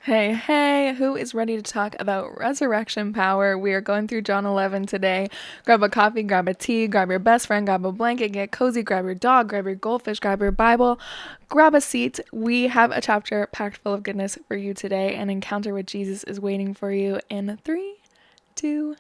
Hey, hey, who is ready to talk about resurrection power? We are going through John 11 today. Grab a coffee, grab a tea, grab your best friend, grab a blanket, get cozy, grab your dog, grab your goldfish, grab your Bible, grab a seat. We have a chapter packed full of goodness for you today. An encounter with Jesus is waiting for you in 3, 2,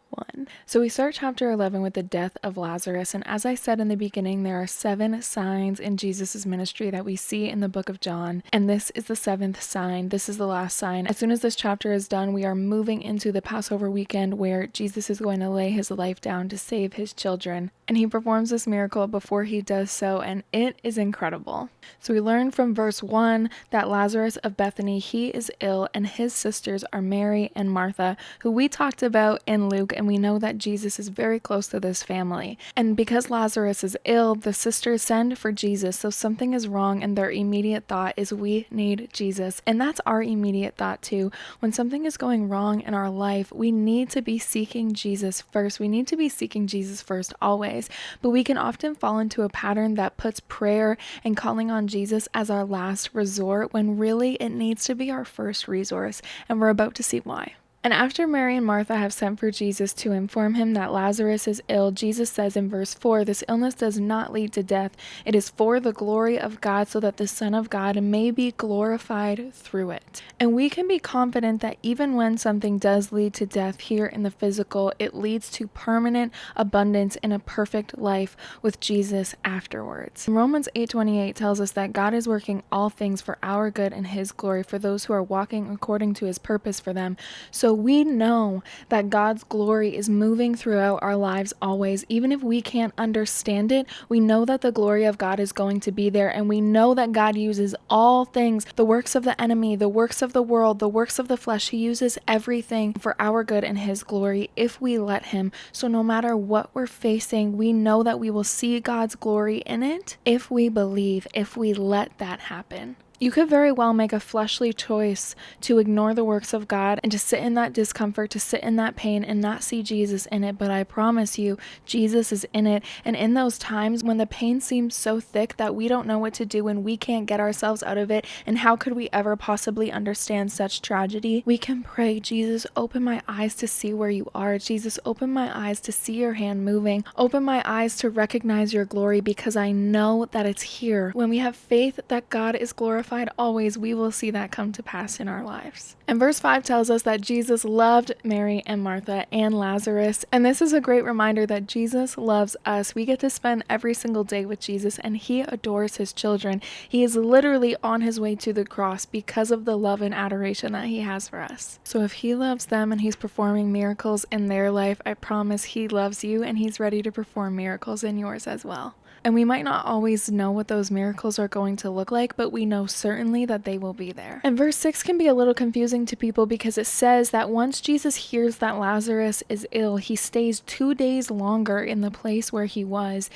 1. So we start chapter 11 with the death of Lazarus, and as I said in the beginning, there are 7 signs in Jesus' ministry that we see in the book of John, and this is the 7th sign. This is the last sign. As soon as this chapter is done, we are moving into the Passover weekend where Jesus is going to lay his life down to save his children, and he performs this miracle before he does so, and it is incredible. So we learn from verse 1 that Lazarus of Bethany, he is ill, and his sisters are Mary and Martha, who we talked about in Luke, and we know that Jesus is very close to this family. And because Lazarus is ill, the sisters send for Jesus, so something is wrong, and their immediate thought is, we need Jesus. And that's our immediate thought too. When something is going wrong in our life, we need to be seeking Jesus first. We need to be seeking Jesus first always, but we can often fall into a pattern that puts prayer and calling on Jesus as our last resort, when really it needs to be our first resource, and we're about to see why. And after Mary and Martha have sent for Jesus to inform him that Lazarus is ill, Jesus says in verse 4, this illness does not lead to death. It is for the glory of God, so that the Son of God may be glorified through it. And we can be confident that even when something does lead to death here in the physical, it leads to permanent abundance in a perfect life with Jesus afterwards. Romans 8:28 tells us that God is working all things for our good and his glory, for those who are walking according to his purpose for them. So we know that God's glory is moving throughout our lives always. Even if we can't understand it, we know that the glory of God is going to be there, and we know that God uses all things, the works of the enemy, the works of the world, the works of the flesh. He uses everything for our good and his glory if we let him. So no matter what we're facing, we know that we will see God's glory in it if we believe, if we let that happen. You could very well make a fleshly choice to ignore the works of God and to sit in that discomfort, to sit in that pain and not see Jesus in it. But I promise you, Jesus is in it. And in those times when the pain seems so thick that we don't know what to do and we can't get ourselves out of it, and how could we ever possibly understand such tragedy, we can pray, Jesus, open my eyes to see where you are. Jesus, open my eyes to see your hand moving. Open my eyes to recognize your glory, because I know that it's here. When we have faith that God is glorified always, we will see that come to pass in our lives. And verse 5 tells us that Jesus loved Mary and Martha and Lazarus, and this is a great reminder that Jesus loves us. We get to spend every single day with Jesus, and he adores his children. He is literally on his way to the cross because of the love and adoration that he has for us. So if he loves them and he's performing miracles in their life, I promise he loves you, and he's ready to perform miracles in yours as well. And we might not always know what those miracles are going to look like, but we know certainly that they will be there. And verse 6 can be a little confusing to people, because it says that once Jesus hears that Lazarus is ill, he stays 2 days longer in the place where he was.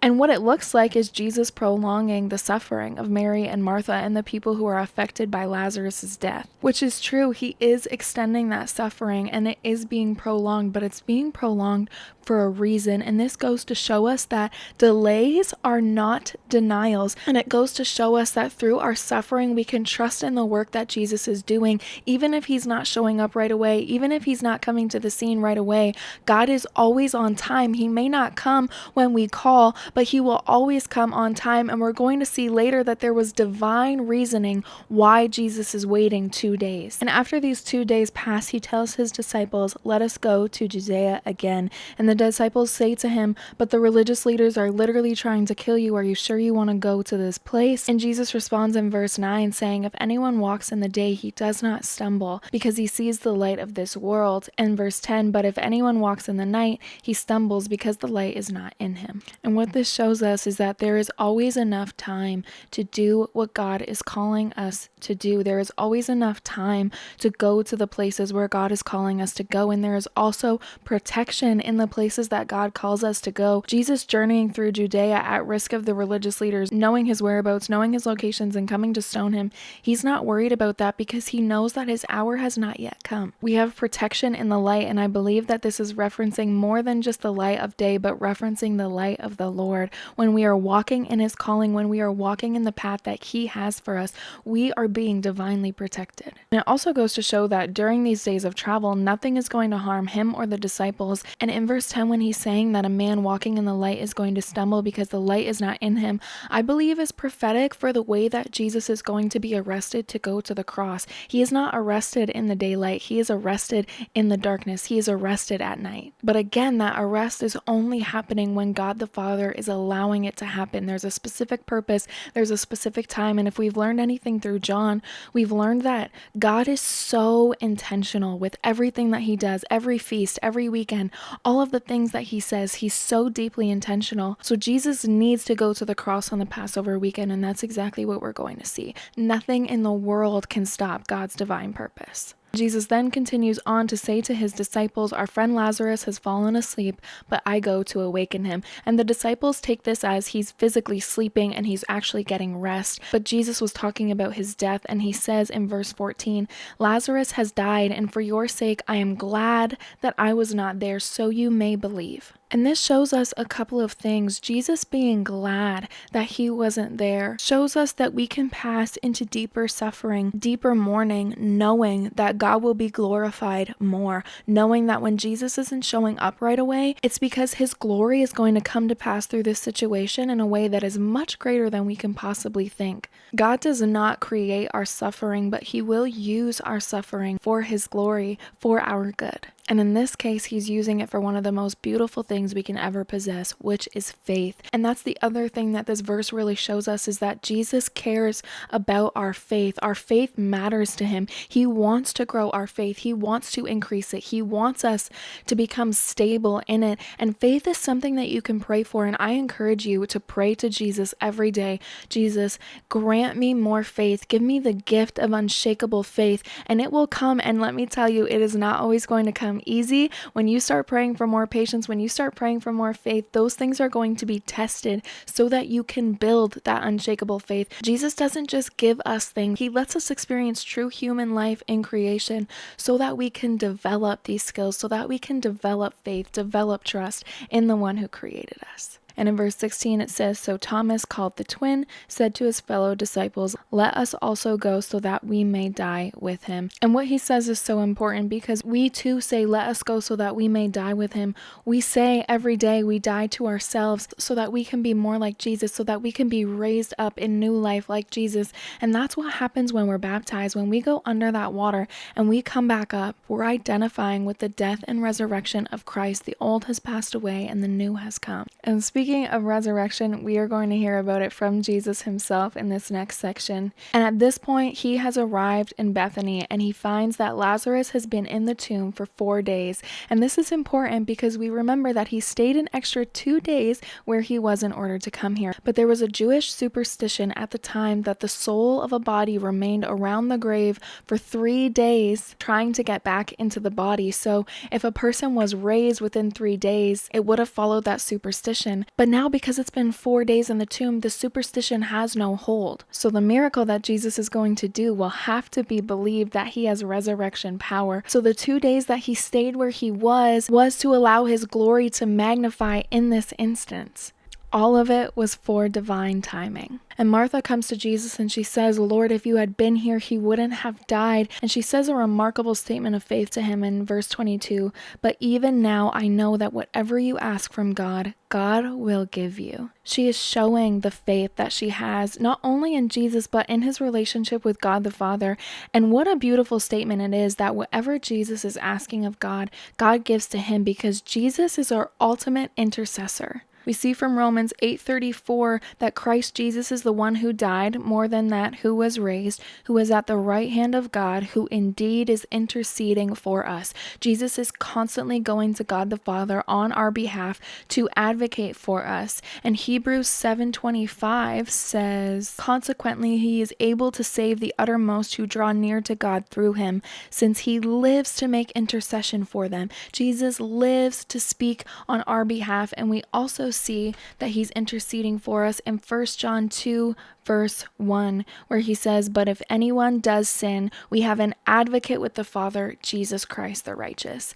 And what it looks like is Jesus prolonging the suffering of Mary and Martha and the people who are affected by Lazarus' death, which is true. He is extending that suffering, and it is being prolonged, but it's being prolonged for a reason. And this goes to show us that delays are not denials. And it goes to show us that through our suffering, we can trust in the work that Jesus is doing. Even if he's not showing up right away, even if he's not coming to the scene right away, God is always on time. He may not come when we call, but he will always come on time. And we're going to see later that there was divine reasoning why Jesus is waiting 2 days. And after these 2 days pass, he tells his disciples, let us go to Judea again. And the disciples say to him, but the religious leaders are literally trying to kill you. Are you sure you want to go to this place? And Jesus responds in verse 9 saying, if anyone walks in the day, he does not stumble, because he sees the light of this world. And verse 10, but if anyone walks in the night, he stumbles because the light is not in him. And what this shows us is that there is always enough time to do what God is calling us to do. There is always enough time to go to the places where God is calling us to go. And there is also protection in the places that God calls us to go. Jesus journeying through Judea at risk of the religious leaders knowing his whereabouts, knowing his locations, and coming to stone him, he's not worried about that, because he knows that his hour has not yet come. We have protection in the light, and I believe that this is referencing more than just the light of day, but referencing the light of the Lord. Lord, when we are walking in his calling, when we are walking in the path that he has for us, we are being divinely protected. And it also goes to show that during these days of travel, nothing is going to harm him or the disciples. And in verse 10, when he's saying that a man walking in the light is going to stumble because the light is not in him, I believe is prophetic for the way that Jesus is going to be arrested to go to the cross. He is not arrested in the daylight. He is arrested in the darkness. He is arrested at night. But again, that arrest is only happening when God the Father is allowing it to happen. There's a specific purpose. There's a specific time. And if we've learned anything through John, we've learned that God is so intentional with everything that he does, every feast, every weekend, all of the things that he says. He's so deeply intentional. So Jesus needs to go to the cross on the Passover weekend, and that's exactly what we're going to see. Nothing in the world can stop God's divine purpose. Jesus then continues on to say to his disciples, our friend Lazarus has fallen asleep, but I go to awaken him. And the disciples take this as he's physically sleeping and he's actually getting rest. But Jesus was talking about his death, and he says in verse 14, Lazarus has died, and for your sake I am glad that I was not there, so you may believe. And this shows us a couple of things. Jesus being glad that he wasn't there shows us that we can pass into deeper suffering, deeper mourning, knowing that God will be glorified more, knowing that when Jesus isn't showing up right away, it's because his glory is going to come to pass through this situation in a way that is much greater than we can possibly think. God does not create our suffering, but he will use our suffering for his glory, for our good. And in this case, he's using it for one of the most beautiful things we can ever possess, which is faith. And that's the other thing that this verse really shows us, is that Jesus cares about our faith. Our faith matters to him. He wants to grow our faith. He wants to increase it. He wants us to become stable in it. And faith is something that you can pray for. And I encourage you to pray to Jesus every day. Jesus, grant me more faith. Give me the gift of unshakable faith. And it will come. And let me tell you, it is not always going to come easy. When you start praying for more patience, when you start praying for more faith, those things are going to be tested so that you can build that unshakable faith. Jesus doesn't just give us things. He lets us experience true human life in creation so that we can develop these skills, so that we can develop faith, develop trust in the one who created us. And in verse 16 it says, so Thomas, called the twin, said to his fellow disciples, let us also go so that we may die with him. And what he says is so important, because we too say, let us go so that we may die with him. We say every day we die to ourselves so that we can be more like Jesus, so that we can be raised up in new life like Jesus. And that's what happens when we're baptized. When we go under that water and we come back up, we're identifying with the death and resurrection of Christ. The old has passed away and the new has come. And speaking of resurrection, we are going to hear about it from Jesus himself in this next section. And at this point, he has arrived in Bethany and he finds that Lazarus has been in the tomb for 4 days. And this is important because we remember that he stayed an extra 2 days where he was in order to come here. But there was a Jewish superstition at the time that the soul of a body remained around the grave for 3 days trying to get back into the body. So if a person was raised within 3 days, it would have followed that superstition. But now, because it's been 4 days in the tomb, the superstition has no hold. So the miracle that Jesus is going to do will have to be believed that he has resurrection power. So the 2 days that he stayed where he was to allow his glory to magnify in this instance. All of it was for divine timing. And Martha comes to Jesus and she says, Lord, if you had been here, he wouldn't have died. And she says a remarkable statement of faith to him in verse 22. But even now I know that whatever you ask from God, God will give you. She is showing the faith that she has, not only in Jesus, but in his relationship with God the Father. And what a beautiful statement it is that whatever Jesus is asking of God, God gives to him, because Jesus is our ultimate intercessor. We see from Romans 8:34 that Christ Jesus is the one who died, more than that, who was raised, who is at the right hand of God, who indeed is interceding for us. Jesus is constantly going to God the Father on our behalf to advocate for us. And Hebrews 7:25 says, consequently, he is able to save the uttermost who draw near to God through him, since he lives to make intercession for them. Jesus lives to speak on our behalf, and we also see that he's interceding for us in 1 John 2 verse 1, where he says, but if anyone does sin, we have an advocate with the Father, Jesus Christ the righteous.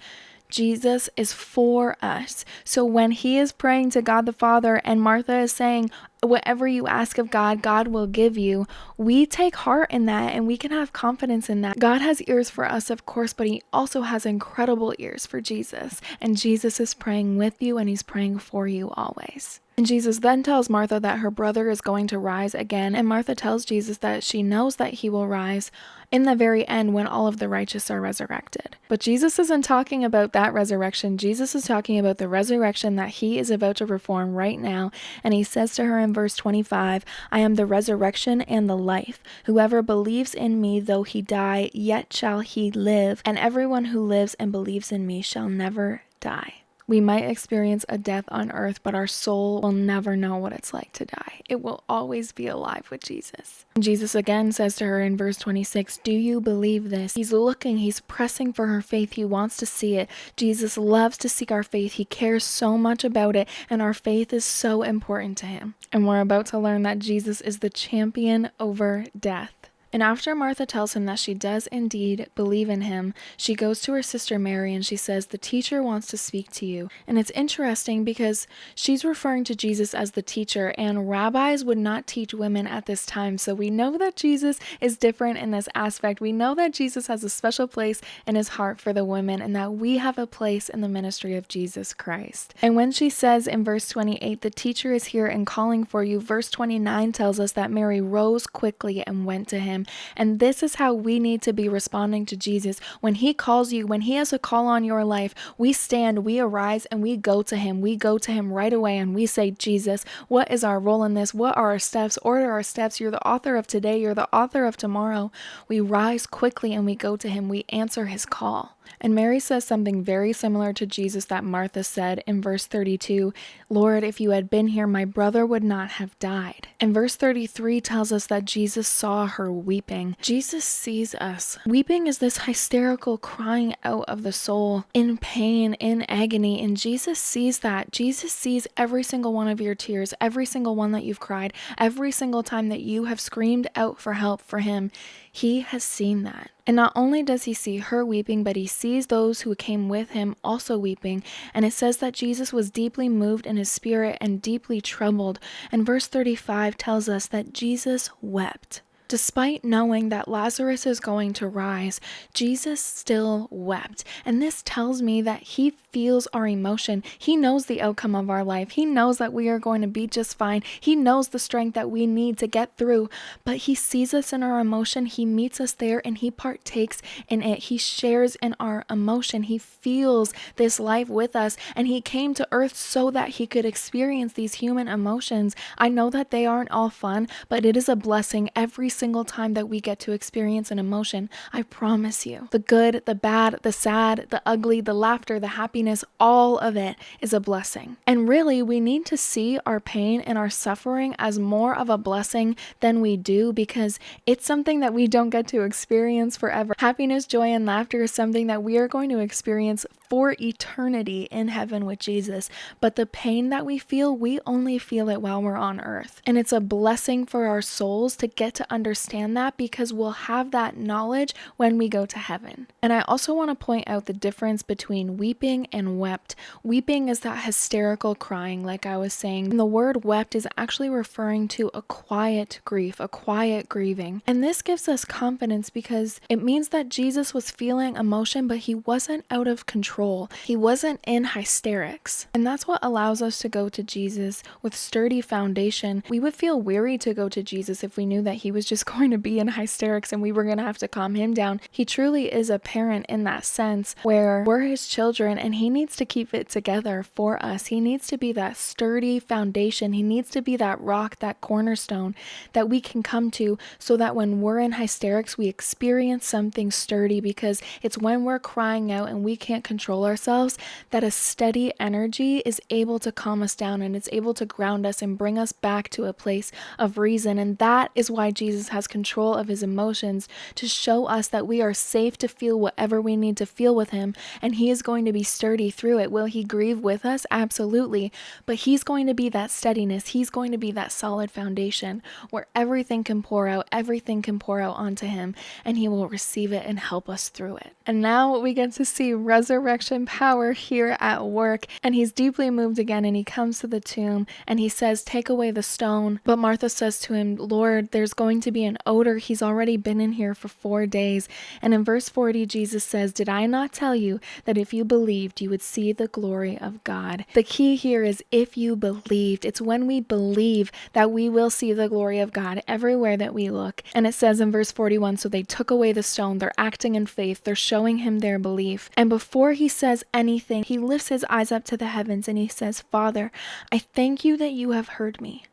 Jesus is for us. So when he is praying to God the Father and Martha is saying, whatever you ask of God, God will give you, we take heart in that and we can have confidence in that. God has ears for us, of course, but he also has incredible ears for Jesus. And Jesus is praying with you and he's praying for you always. And Jesus then tells Martha that her brother is going to rise again. And Martha tells Jesus that she knows that he will rise in the very end when all of the righteous are resurrected. But Jesus isn't talking about that resurrection. Jesus is talking about the resurrection that he is about to perform right now. And he says to her in verse 25, I am the resurrection and the life. Whoever believes in me, though he die, yet shall he live. And everyone who lives and believes in me shall never die. We might experience a death on earth, but our soul will never know what it's like to die. It will always be alive with Jesus. And Jesus again says to her in verse 26, do you believe this? He's looking, he's pressing for her faith. He wants to see it. Jesus loves to seek our faith. He cares so much about it, and our faith is so important to him. And we're about to learn that Jesus is the champion over death. And after Martha tells him that she does indeed believe in him, she goes to her sister Mary and she says, the teacher wants to speak to you. And it's interesting because she's referring to Jesus as the teacher, and rabbis would not teach women at this time. So we know that Jesus is different in this aspect. We know that Jesus has a special place in his heart for the women and that we have a place in the ministry of Jesus Christ. And when she says in verse 28, the teacher is here and calling for you, verse 29 tells us that Mary rose quickly and went to him. And this is how we need to be responding to Jesus. When he calls you, when he has a call on your life, we stand, we arise, and we go to him. We go to him right away and we say, Jesus, what is our role in this? What are our steps? Order our steps. You're the author of today. You're the author of tomorrow. We rise quickly and we go to him. We answer his call. And Mary says something very similar to Jesus that Martha said in verse 32, Lord, if you had been here, my brother would not have died. And verse 33 tells us that Jesus saw her weeping. Jesus sees us. Weeping is this hysterical crying out of the soul in pain, in agony, and Jesus sees that. Jesus sees every single one of your tears, every single one that you've cried, every single time that you have screamed out for help for him. He has seen that. And not only does he see her weeping, but he sees those who came with him also weeping. And it says that Jesus was deeply moved in his spirit and deeply troubled. And verse 35 tells us that Jesus wept. Despite knowing that Lazarus is going to rise, Jesus still wept. And this tells me that he feels our emotion. He knows the outcome of our life. He knows that we are going to be just fine. He knows the strength that we need to get through. But he sees us in our emotion. He meets us there and he partakes in it. He shares in our emotion. He feels this life with us. And he came to earth so that he could experience these human emotions. I know that they aren't all fun, but it is a blessing every single time that we get to experience an emotion. I promise you. The good, the bad, the sad, the ugly, the laughter, the happiness, all of it is a blessing. And really, we need to see our pain and our suffering as more of a blessing than we do, because it's something that we don't get to experience forever. Happiness, joy, and laughter is something that we are going to experience for eternity in heaven with Jesus. But the pain that we feel, we only feel it while we're on earth. And it's a blessing for our souls to get to understand that, because we'll have that knowledge when we go to heaven. And I also want to point out the difference between weeping and wept. Weeping is that hysterical crying, like I was saying. And the word wept is actually referring to a quiet grief, a quiet grieving. And this gives us confidence because it means that Jesus was feeling emotion, but he wasn't out of control. He wasn't in hysterics. And that's what allows us to go to Jesus with sturdy foundation. We would feel weary to go to Jesus if we knew that he was just going to be in hysterics and we were going to have to calm him down. He truly is a parent in that sense, where we're his children and he needs to keep it together for us. He needs to be that sturdy foundation. He needs to be that rock, that cornerstone that we can come to, so that when we're in hysterics, we experience something sturdy, because it's when we're crying out and we can't control ourselves that a steady energy is able to calm us down and it's able to ground us and bring us back to a place of reason. And that is why Jesus has control of his emotions, to show us that we are safe to feel whatever we need to feel with him, and he is going to be sturdy through it. Will he grieve with us? Absolutely. But he's going to be that steadiness. He's going to be that solid foundation where everything can pour out onto him, and he will receive it and help us through it. And now we get to see resurrection resurrection power here at work. And he's deeply moved again, and he comes to the tomb and he says, take away the stone. But Martha says to him, Lord, there's going to be an odor. He's already been in here for 4 days. And in verse 40, Jesus says, did I not tell you that if you believed, you would see the glory of God? The key here is if you believed. It's when we believe that we will see the glory of God everywhere that we look. And it says in verse 41, so they took away the stone. They're acting in faith. They're showing him their belief. And before he says anything, he lifts his eyes up to the heavens and he says, Father, I thank you that you have heard me.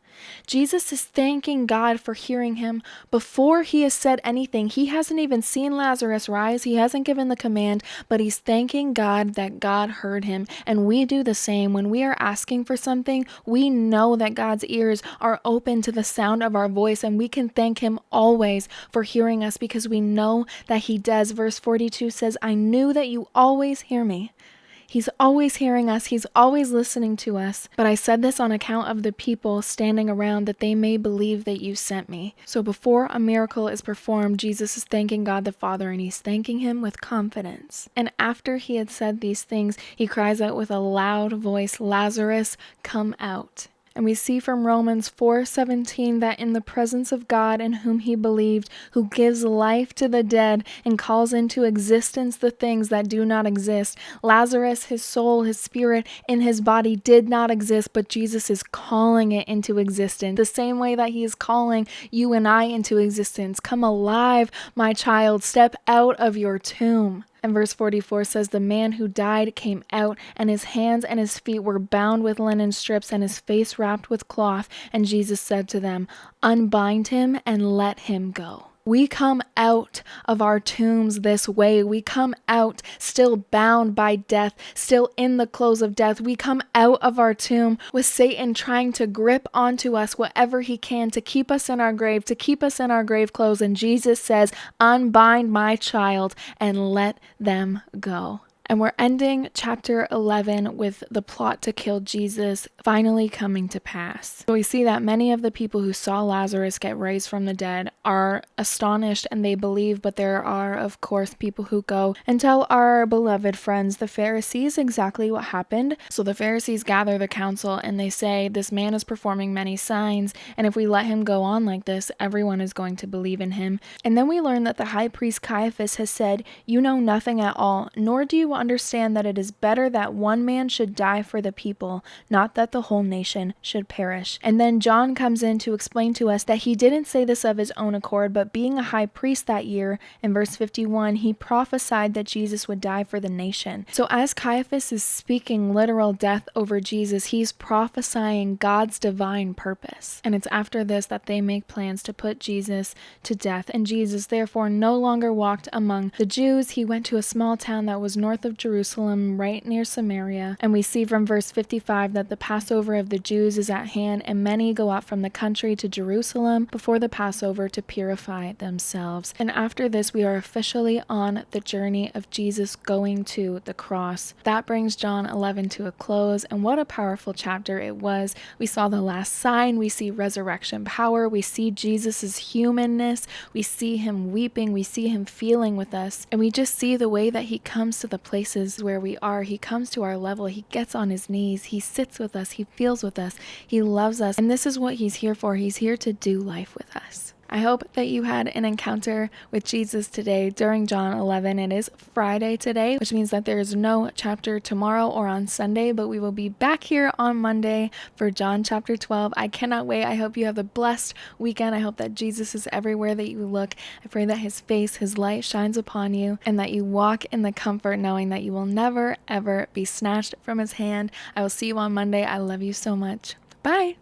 Jesus is thanking God for hearing him before he has said anything. He hasn't even seen Lazarus rise. He hasn't given the command, but he's thanking God that God heard him. And we do the same. When we are asking for something, we know that God's ears are open to the sound of our voice, and we can thank him always for hearing us because we know that he does. Verse 42 says, I knew that you always hear me. He's always hearing us. He's always listening to us. But I said this on account of the people standing around, that they may believe that you sent me. So before a miracle is performed, Jesus is thanking God the Father, and he's thanking him with confidence. And after he had said these things, he cries out with a loud voice, Lazarus, come out. And we see from Romans 4:17 that in the presence of God in whom he believed, who gives life to the dead and calls into existence the things that do not exist, Lazarus, his soul, his spirit in his body did not exist, but Jesus is calling it into existence. The same way that he is calling you and I into existence. Come alive, my child. Step out of your tomb. And verse 44 says, the man who died came out, and his hands and his feet were bound with linen strips, and his face wrapped with cloth. And Jesus said to them, unbind him and let him go. We come out of our tombs this way. We come out still bound by death, still in the clothes of death. We come out of our tomb with Satan trying to grip onto us whatever he can to keep us in our grave, to keep us in our grave clothes. And Jesus says, unbind my child and let them go. And we're ending chapter 11 with the plot to kill Jesus finally coming to pass. So we see that many of the people who saw Lazarus get raised from the dead are astonished and they believe, but there are, of course, people who go and tell our beloved friends, the Pharisees, exactly what happened. So the Pharisees gather the council and they say, this man is performing many signs, and if we let him go on like this, everyone is going to believe in him. And then we learn that the high priest Caiaphas has said, you know nothing at all, nor do you understand that it is better that one man should die for the people, not that the whole nation should perish. And then John comes in to explain to us that he didn't say this of his own accord, but being a high priest that year, in verse 51, he prophesied that Jesus would die for the nation. So as Caiaphas is speaking literal death over Jesus, he's prophesying God's divine purpose. And it's after this that they make plans to put Jesus to death. And Jesus therefore no longer walked among the Jews. He went to a small town that was north of Jerusalem, right near Samaria. And we see from verse 55 that the Passover of the Jews is at hand, and many go out from the country to Jerusalem before the Passover to purify themselves. And after this, we are officially on the journey of Jesus going to the cross. That brings John 11 to a close, and what a powerful chapter it was. We saw the last sign, we see resurrection power, we see Jesus's humanness, we see him weeping, we see him feeling with us, and we just see the way that he comes to the places where we are. He comes to our level, he gets on his knees, he sits with us, he feels with us, he loves us, and this is what he's here for. He's here to do life with us. I hope that you had an encounter with Jesus today during John 11. It is Friday today, which means that there is no chapter tomorrow or on Sunday, but we will be back here on Monday for John chapter 12. I cannot wait. I hope you have a blessed weekend. I hope that Jesus is everywhere that you look. I pray that his face, his light shines upon you, and that you walk in the comfort knowing that you will never, ever be snatched from his hand. I will see you on Monday. I love you so much. Bye.